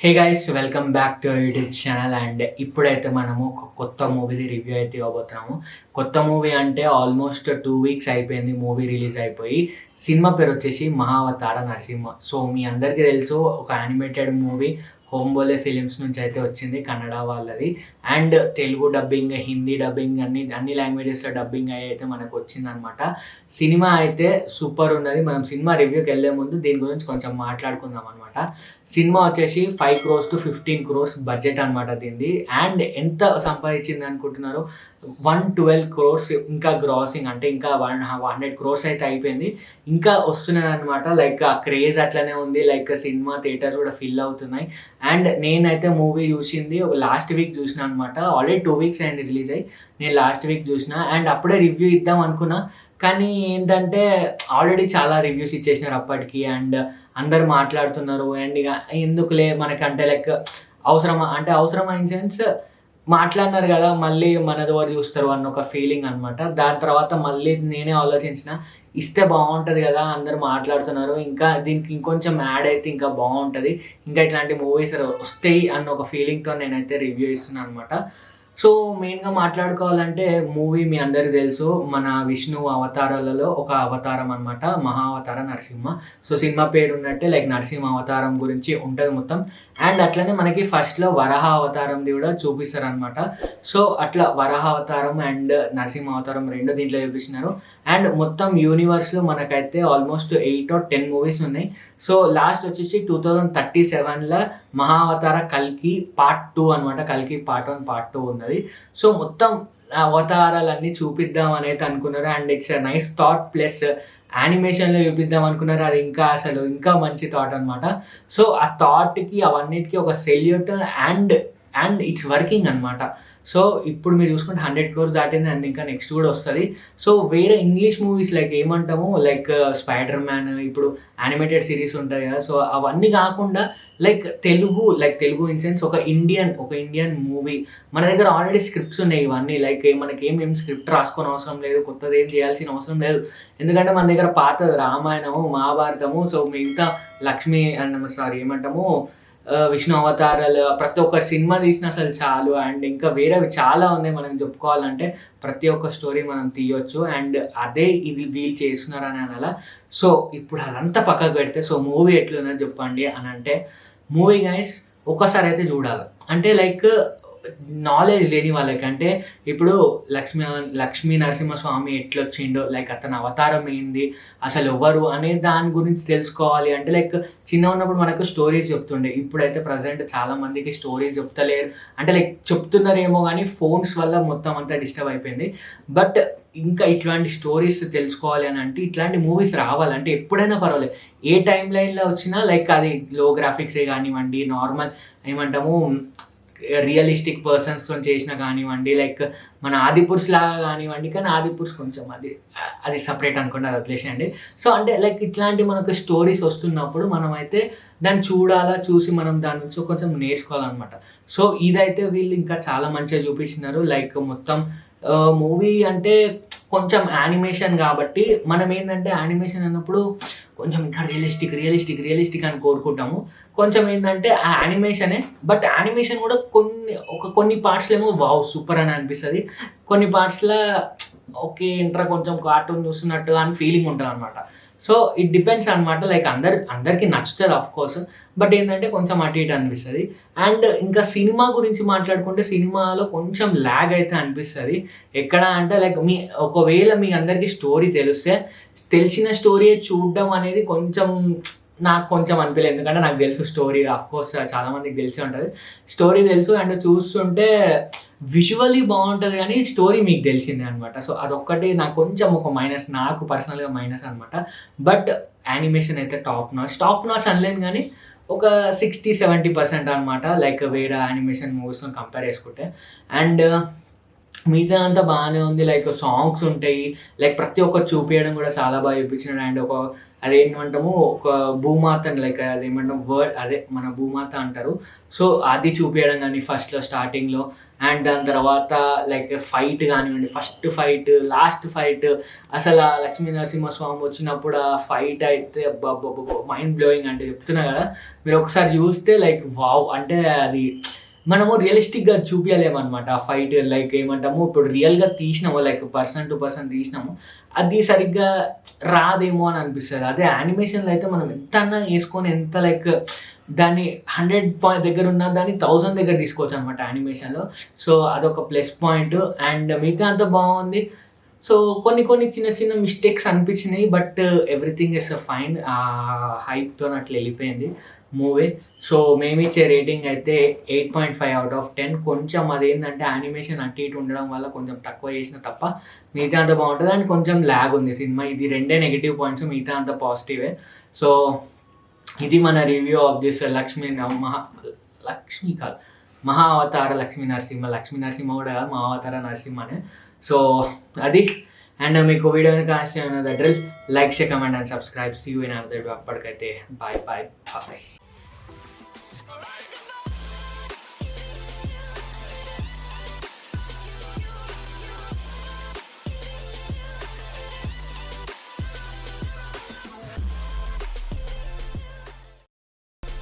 Hey guys, welcome back to YouTube channel. And ఇప్పుడైతే మనము ఒక కొత్త మూవీది రివ్యూ అయితే ఇవ్వబోతున్నాము. కొత్త మూవీ అంటే ఆల్మోస్ట్ 2 వీక్స్ అయిపోయింది మూవీ రిలీజ్ అయిపోయి. సినిమా పేరు వచ్చేసి మహావతార నరసింహ. సో మీ అందరికీ తెలుసు, ఒక యానిమేటెడ్ మూవీ హోంబోలే ఫిలిమ్స్ నుంచి అయితే వచ్చింది, కన్నడ వాళ్ళది. And Telugu dubbing, Hindi dubbing, అన్ని లాంగ్వేజెస్లో డబ్బింగ్ అయ్యి అయితే మనకు వచ్చిందనమాట. సినిమా అయితే సూపర్ ఉన్నది. మనం సినిమా రివ్యూకి వెళ్ళే ముందు దీని గురించి కొంచెం మాట్లాడుకుందాం అనమాట. సినిమా వచ్చేసి 5 crores to 15 crores బడ్జెట్ అనమాట దీనిది. అండ్ ఎంత సంపాదించింది అనుకుంటున్నారు? 112 crores ఇంకా గ్రాసింగ్, అంటే ఇంకా 100 crores అయితే అయిపోయింది. ఇంకా వస్తున్నది అనమాట. లైక్ ఆ క్రేజ్ అట్లనే ఉంది. లైక్ సినిమా థియేటర్స్ కూడా ఫిల్ అవుతున్నాయి. అండ్ నేనైతే మూవీ చూసింది లాస్ట్ వీక్ చూసిన అనమాట. ఆల్రెడీ 2 వీక్స్ అయింది రిలీజ్ అయ్యి. నేను లాస్ట్ వీక్ చూసిన అండ్ అప్పుడే రివ్యూ ఇద్దాం అనుకున్నా. కానీ ఏంటంటే ఆల్రెడీ చాలా రివ్యూస్ ఇచ్చేసినారు అప్పటికి. అండ్ అందరు మాట్లాడుతున్నారు. అండ్ ఇక ఎందుకులే మనకంటే లైక్ అవసరమా, అంటే అవసరమా ఇన్ సెన్స్ మాట్లాడినారు కదా, మళ్ళీ మనది వారు చూస్తారు అన్న ఒక ఫీలింగ్ అనమాట. దాని తర్వాత మళ్ళీ నేనే ఆలోచించిన, ఇస్తే బాగుంటుంది కదా, అందరు మాట్లాడుతున్నారు, ఇంకా దీనికి ఇంకొంచెం యాడ్ అయితే ఇంకా బాగుంటుంది, ఇంకా ఇట్లాంటి మూవీస్ వస్తాయి అన్న ఒక ఫీలింగ్తో నేనైతే రివ్యూ ఇస్తున్నాను అనమాట. సో మెయిన్గా మాట్లాడుకోవాలంటే మూవీ మీ అందరికీ తెలుసు, మన విష్ణు అవతారాలలో ఒక అవతారం అనమాట, మహావతార నరసింహ. సో సినిమా పేరు ఉన్నట్టే లైక్ నరసింహ అవతారం గురించి ఉంటుంది మొత్తం. అండ్ అట్లనే మనకి ఫస్ట్లో వరాహ అవతారంది కూడా చూపిస్తారు అనమాట. సో అట్లా వరాహ అవతారం అండ్ నరసింహ అవతారం రెండు దీంట్లో చూపిస్తున్నారు. అండ్ మొత్తం యూనివర్స్లో మనకైతే ఆల్మోస్ట్ 8 or 10 మూవీస్ ఉన్నాయి. సో లాస్ట్ వచ్చేసి 2037లో మహావతార కల్కి పార్ట్ 2 అనమాట. కల్కి పార్ట్ 1, పార్ట్ 2 ఉన్నది. సో మొత్తం అవతారాలన్నీ చూపిద్దాం అనేది అనుకున్నారు. And it's nice thought, plus యానిమేషన్లో చూపిద్దాం అనుకున్నారు. అది ఇంకా అసలు ఇంకా మంచి థాట్ అనమాట. సో ఆ థాట్కి అవన్నిటికీ ఒక సెల్యూట్. అండ్ ఇట్స్ వర్కింగ్ అనమాట. సో ఇప్పుడు మీరు చూసుకుంటే 100 crores దాటింది. అండ్ ఇంకా నెక్స్ట్ కూడా వస్తుంది. సో వేరే ఇంగ్లీష్ మూవీస్ లైక్ ఏమంటాము, లైక్ స్పైడర్ మ్యాన్, ఇప్పుడు యానిమేటెడ్ సిరీస్ ఉంటాయి కదా, సో అవన్నీ కాకుండా లైక్ తెలుగు ఇన్ సెన్స్ ఒక ఇండియన్ మూవీ మన దగ్గర ఆల్రెడీ స్క్రిప్ట్స్ ఉన్నాయి. ఇవన్నీ లైక్ మనకి ఏం స్క్రిప్ట్ రాసుకొని అవసరం లేదు, కొత్తది ఏం చేయాల్సిన అవసరం లేదు. ఎందుకంటే మన దగ్గర పాతది రామాయణము, మహాభారతము, సో మిగతా విష్ణు అవతారాలు, ప్రతి ఒక్క సినిమా తీసిన అసలు చాలు. అండ్ ఇంకా వేరేవి చాలా ఉన్నాయి మనం చెప్పుకోవాలంటే. ప్రతి ఒక్క స్టోరీ మనం తీయొచ్చు. అండ్ అదే ఇది వీళ్ళు చేస్తున్నారని అనాల. సో ఇప్పుడు అదంతా పక్కకు పెడితే, సో మూవీ ఎట్లున్నది చెప్పండి అని అంటే, మూవీ గైస్ ఒకసారి అయితే చూడాలి. అంటే లైక్ నాలెడ్జ్ లేని వాళ్ళకి, అంటే ఇప్పుడు లక్ష్మీ నరసింహస్వామి ఎట్లొచ్చిండో, లైక్ అతని అవతారం ఏంది, అసలు ఎవరు అనే దాని గురించి తెలుసుకోవాలి అంటే, లైక్ చిన్న ఉన్నప్పుడు మనకు స్టోరీస్ చెప్తుండే. ఇప్పుడైతే ప్రజెంట్ చాలా మందికి స్టోరీస్ చెప్తలేరు. అంటే లైక్ చెప్తున్నారేమో కానీ ఫోన్స్ వల్ల మొత్తం అంతా డిస్టర్బ్ అయిపోయింది. బట్ ఇంకా ఇట్లాంటి స్టోరీస్ తెలుసుకోవాలి అని అంటే, ఇట్లాంటి మూవీస్ రావాలంటే ఎప్పుడైనా పర్వాలేదు, ఏ టైం లైన్లో వచ్చినా, లైక్ అది లో గ్రాఫిక్సే కానివ్వండి, నార్మల్ ఏమంటాము రియలిస్టిక్ పర్సన్స్తో చేసిన కానివ్వండి, లైక్ మన ఆదిపురుష్ లాగా కానివ్వండి. కానీ ఆదిపురుష్ కొంచెం అది సపరేట్ అనుకోండి, అది వదిలేసేయండి. సో అంటే లైక్ ఇట్లాంటి మనకు స్టోరీస్ వస్తున్నప్పుడు మనమైతే దాన్ని చూసి మనం దాని నుంచి కొంచెం నేర్చుకోవాలన్నమాట. సో ఇదైతే వీళ్ళు ఇంకా చాలా మంచిగా చూపిస్తున్నారు. లైక్ మొత్తం మూవీ అంటే కొంచెం యానిమేషన్ కాబట్టి మనం ఏంటంటే యానిమేషన్ అన్నప్పుడు కొంచెం ఇంకా రియలిస్టిక్ అని కోరుకుంటాము. కొంచెం ఏంటంటే ఆ యానిమేషనే, బట్ యానిమేషన్ కూడా కొన్ని పార్ట్స్లో ఏమో వావ్ సూపర్ అని అనిపిస్తుంది. కొన్ని పార్ట్స్లో ఓకే ఏంట్రా కొంచెం కార్టూన్ చూస్తున్నట్టు అని ఫీలింగ్ ఉంటుంది అనమాట. సో ఇట్ డిపెండ్స్ అనమాట. లైక్ అందరికీ నచ్చుతుంది ఆఫ్ కోర్స్, బట్ ఏంటంటే కొంచెం అటు ఇటు అనిపిస్తుంది. అండ్ ఇంకా సినిమా గురించి మాట్లాడుకుంటే, సినిమాలో కొంచెం ల్యాగ్ అయితే అనిపిస్తుంది. ఎక్కడ అంటే లైక్ ఒకవేళ మీ అందరికీ స్టోరీ తెలిసిన స్టోరీ చూడడం అనేది నాకు కొంచెం అనిపించలేదు. ఎందుకంటే నాకు తెలుసు స్టోరీ, ఆఫ్ కోర్స్ చాలామందికి తెలిసే ఉంటుంది. స్టోరీ తెలుసు అండ్ చూస్తుంటే విజువల్లీ బాగుంటుంది, కానీ స్టోరీ మీకు తెలిసిందే అనమాట. సో అదొక్కటి నాకు కొంచెం ఒక మైనస్, నాకు పర్సనల్గా మైనస్ అనమాట. బట్ యానిమేషన్ అయితే టాప్ నాచ్ అనలేను, కానీ ఒక 60-70% అనమాట, లైక్ వేరే యానిమేషన్ మూవీస్తో కంపేర్ చేసుకుంటే. అండ్ మిగతా అంతా బాగానే ఉంది. లైక్ సాంగ్స్ ఉంటాయి. లైక్ ప్రతి ఒక్కటి చూపియడం కూడా చాలా బాగా చూపించినాడు. అండ్ అదేమంటాము ఒక భూమాతని లైక్ అదేమంటాం అదే మన భూమాత అంటారు. సో అది చూపియడం కానీ ఫస్ట్‌లో స్టార్టింగ్‌లో అండ్ దాని తర్వాత లైక్ ఫైట్ కానివ్వండి, ఫస్ట్ ఫైట్, లాస్ట్ ఫైట్ అసలు ఆ లక్ష్మీ నరసింహస్వామి వచ్చినప్పుడు ఆ ఫైట్ అయితే అబ్బబ్బబ్బబ్బో! మైండ్ బ్లోయింగ్ అంటే చెప్తున్నా కదా! మీరు ఒకసారి చూస్తే లైక్ వావ్! అంటే అది మనము రియలిస్టిక్‌గా చూపియలేమనమాట. ఆ ఫైట్ లైక్ ఏమంటాము ఇప్పుడు రియల్‌గా తీసినాము లైక్ పర్సన్ టు పర్సన్ తీసినాము. అది సరిగ్గా రాదేమో అని అనిపిస్తది. అదే యానిమేషన్‌లో అయితే మనం ఎంతన్నా యేసుకొని ఎంత లైక్ దాన్ని 100 దగ్గర ఉన్న దాన్ని 1000 దగ్గర తీసుకోవచ్చనమాట యానిమేషన్‌లో. సో అదొక ప్లస్ పాయింట్. అండ్ మిగతా అంతా బావుంది. సో కొన్ని చిన్న చిన్న మిస్టేక్స్ అనిపించినాయి. But everything is fine. హైప్‌తోని అట్లా ఎళ్ళిపోయింది మూవీ. సో మేమిచ్చే రేటింగ్ అయితే 8.5 ఔట్ ఆఫ్ 10. కొంచెం అదేంటంటే యానిమేషన్ అటు ఇటు ఉండడం వల్ల కొంచెం తక్కువ చేసినా తప్ప మిగతా అంతా బావుంటది. అండ్ కొంచెం లాగ్ ఉంది సినిమా. ఇది రెండే నెగెటివ్ పాయింట్స్. మిగతా అంతా పాజిటివే. సో ఇది మన రివ్యూ ఆఫ్ దిస్ లక్ష్మి కాదు, మహా అవతార లక్ష్మీ నరసింహ. లక్ష్మీ నరసింహ కూడా కాదు, మహా అవతార నరసింహనే. సో అది. అండ్ మీకు వీడియో కనుక నచ్చితే డ్రిల్ like, share, comment and subscribe. See you in another video. అప్పటికైతే బాయ్ బాయ్ బాయ్.